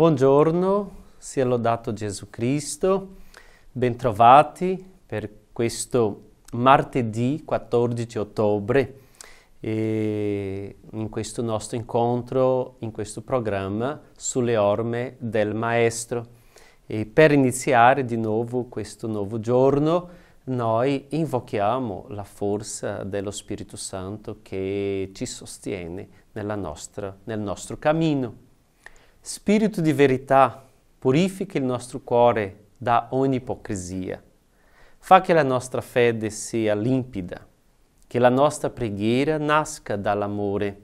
Buongiorno, sia lodato Gesù Cristo, bentrovati per questo martedì 14 ottobre e in questo nostro incontro, in questo programma sulle orme del Maestro. E per iniziare di nuovo questo nuovo giorno noi invochiamo la forza dello Spirito Santo che ci sostiene nel nostro cammino. Spirito di verità, purifica il nostro cuore da ogni ipocrisia. Fa che la nostra fede sia limpida, che la nostra preghiera nasca dall'amore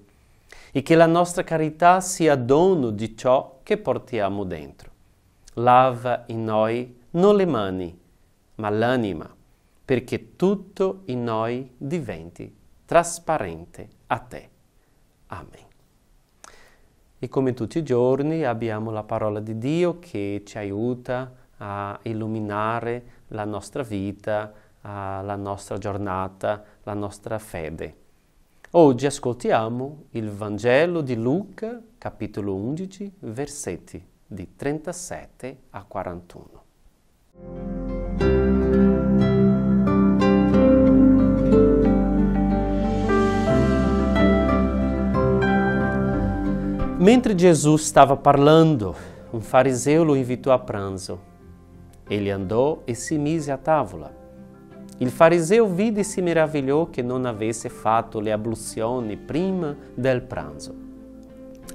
e che la nostra carità sia dono di ciò che portiamo dentro. Lava in noi non le mani, ma l'anima, perché tutto in noi diventi trasparente a te. Amen. E come tutti i giorni abbiamo la parola di Dio che ci aiuta a illuminare la nostra vita, la nostra giornata, la nostra fede. Oggi ascoltiamo il Vangelo di Luca, capitolo 11, versetti di 37 a 41. Mentre Gesù stava parlando, un fariseo lo invitò a pranzo. Egli andò e si mise a tavola. Il fariseo vide e si meravigliò che non avesse fatto le abluzioni prima del pranzo.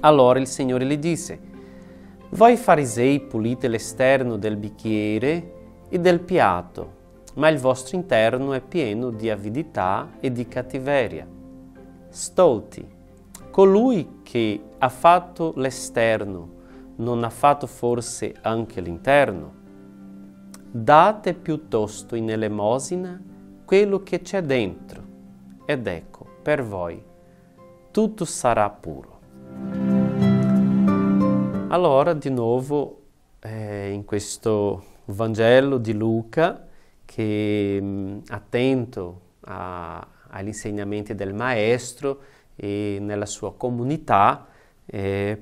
Allora il Signore gli disse: «Voi farisei pulite l'esterno del bicchiere e del piatto, ma il vostro interno è pieno di avidità e di cattiveria. Stolti! Colui che ha fatto l'esterno non ha fatto forse anche l'interno? Date piuttosto in elemosina quello che c'è dentro, ed ecco, per voi, tutto sarà puro». Allora, di nuovo, in questo Vangelo di Luca, che attento agli insegnamenti del Maestro, e nella sua comunità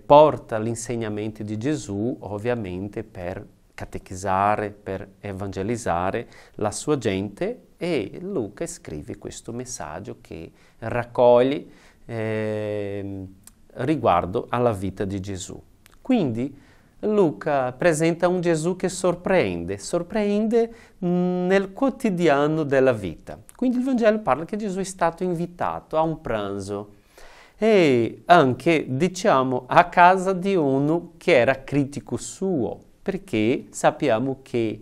porta l'insegnamento di Gesù ovviamente per catechizzare, per evangelizzare la sua gente, e Luca scrive questo messaggio che raccoglie riguardo alla vita di Gesù. Quindi Luca presenta un Gesù che sorprende nel quotidiano della vita. Quindi il Vangelo parla che Gesù è stato invitato a un pranzo e anche, diciamo, a casa di uno che era critico suo, perché sappiamo che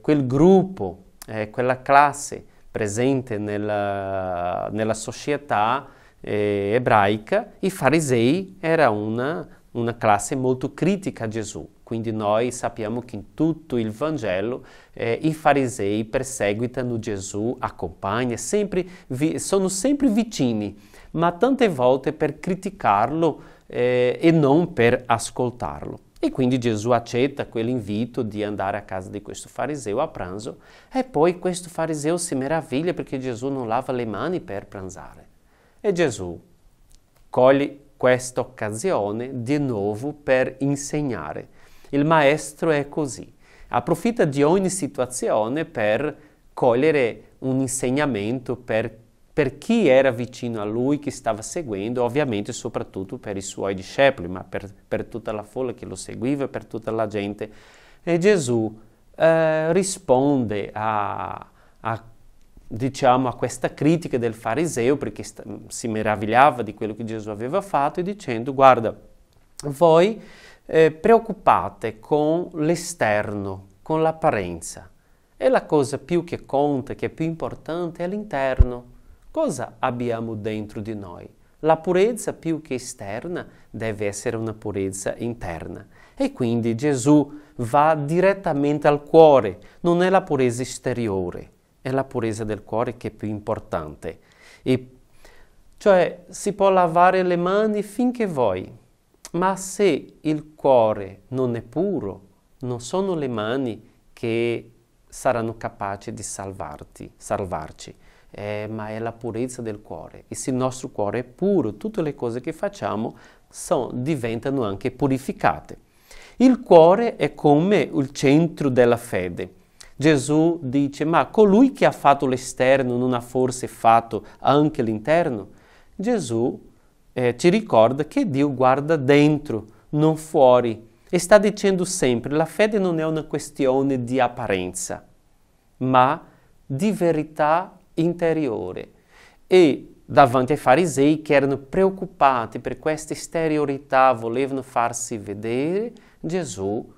quel gruppo, quella classe presente nella società ebraica, i farisei, era una classe molto critica a Gesù. Quindi noi sappiamo che in tutto il Vangelo i farisei perseguitano Gesù, accompagnano, sono sempre vicini, ma tante volte per criticarlo e non per ascoltarlo. E quindi Gesù accetta quell'invito di andare a casa di questo fariseo a pranzo, e poi questo fariseo si meraviglia perché Gesù non lava le mani per pranzare. E Gesù coglie questa occasione di nuovo per insegnare. Il Maestro è così, approfitta di ogni situazione per cogliere un insegnamento per chi era vicino a lui, chi stava seguendo, ovviamente soprattutto per i suoi discepoli, ma per tutta la folla che lo seguiva, per tutta la gente. E Gesù risponde a questa critica del fariseo, perché si meravigliava di quello che Gesù aveva fatto, e dicendo: guarda, voi preoccupate con l'esterno, con l'apparenza, e la cosa più che conta, che è più importante, è l'interno. Cosa abbiamo dentro di noi? La purezza più che esterna deve essere una purezza interna. E quindi Gesù va direttamente al cuore, non è la purezza esteriore, è la purezza del cuore che è più importante. Cioè si può lavare le mani finché vuoi, ma se il cuore non è puro, non sono le mani che saranno capaci di salvarci. Ma è la purezza del cuore. E se il nostro cuore è puro, tutte le cose che facciamo diventano anche purificate. Il cuore è come il centro della fede. Gesù dice, ma colui che ha fatto l'esterno non ha forse fatto anche l'interno? Gesù ci ricorda che Dio guarda dentro, non fuori, e sta dicendo sempre, la fede non è una questione di apparenza, ma di verità interiore. E davanti ai farisei che erano preoccupati per questa esteriorità, volevano farsi vedere, Gesù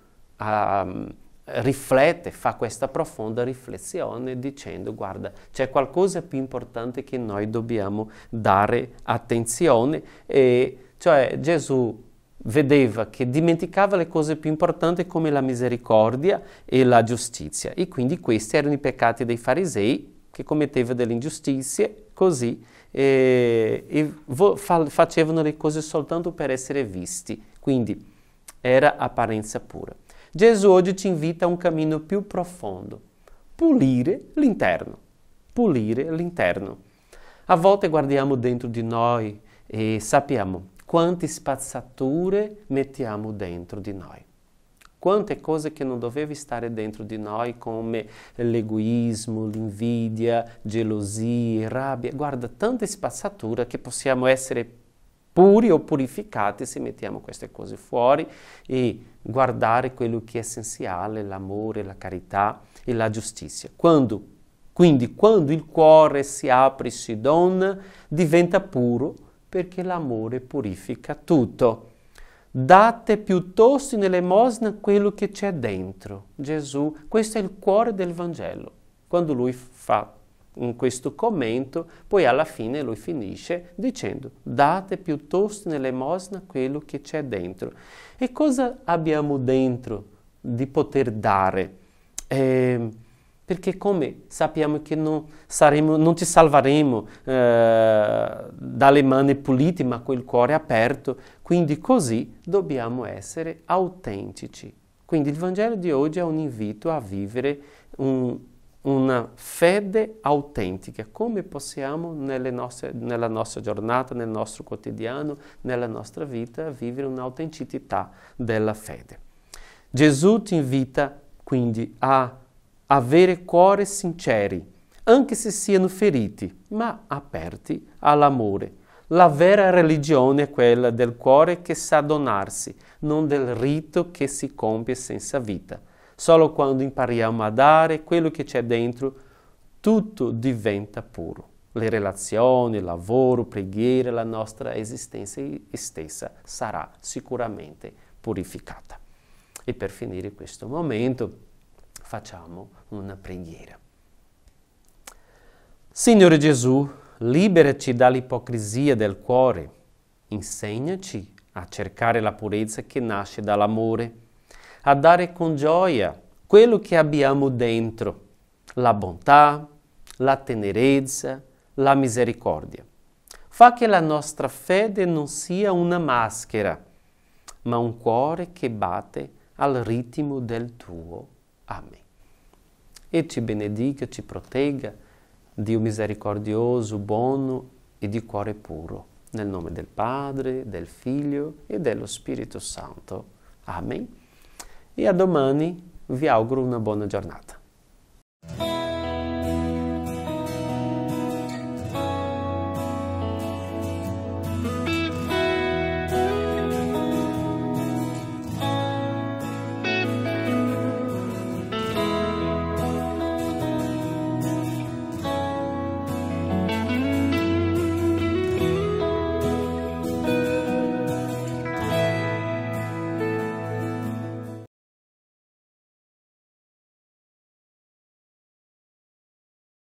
riflette, fa questa profonda riflessione dicendo, guarda, c'è qualcosa più importante che noi dobbiamo dare attenzione, e cioè Gesù vedeva che dimenticava le cose più importanti come la misericordia e la giustizia, e quindi questi erano i peccati dei farisei che commettevano delle ingiustizie così facevano le cose soltanto per essere visti, quindi era apparenza pura. Gesù oggi ci invita a un cammino più profondo, pulire l'interno, pulire l'interno. A volte guardiamo dentro di noi e sappiamo quante spazzature mettiamo dentro di noi, quante cose che non dovevi stare dentro di noi come l'egoismo, l'invidia, gelosia, rabbia. Guarda, tante spazzature che possiamo essere puri o purificati se mettiamo queste cose fuori e guardare quello che è essenziale, l'amore, la carità e la giustizia. Quindi quando il cuore si apre e si dona, diventa puro perché l'amore purifica tutto. Date piuttosto in elemosina quello che c'è dentro. Gesù, questo è il cuore del Vangelo. Quando lui fa in questo commento, poi alla fine lui finisce dicendo date piuttosto in elemosina quello che c'è dentro. E cosa abbiamo dentro di poter dare? Perché come sappiamo che non ci salveremo dalle mani pulite, ma col cuore aperto, quindi così dobbiamo essere autentici. Quindi il Vangelo di oggi è un invito a vivere una fede autentica. Come possiamo nella nostra giornata, nel nostro quotidiano, nella nostra vita, vivere un'autenticità della fede? Gesù ti invita quindi a avere cuori sinceri, anche se siano feriti, ma aperti all'amore. La vera religione è quella del cuore che sa donarsi, non del rito che si compie senza vita. Solo quando impariamo a dare quello che c'è dentro, tutto diventa puro. Le relazioni, il lavoro, preghiera, la nostra esistenza stessa sarà sicuramente purificata. E per finire questo momento, facciamo una preghiera. Signore Gesù, liberaci dall'ipocrisia del cuore, insegnaci a cercare la purezza che nasce dall'amore, a dare con gioia quello che abbiamo dentro, la bontà, la tenerezza, la misericordia. Fa che la nostra fede non sia una maschera, ma un cuore che batte al ritmo del tuo. Amen. E ci benedica, ci protegga, Dio misericordioso, buono e di cuore puro, nel nome del Padre, del Figlio e dello Spirito Santo. Amen. E a domani vi auguro una buona giornata.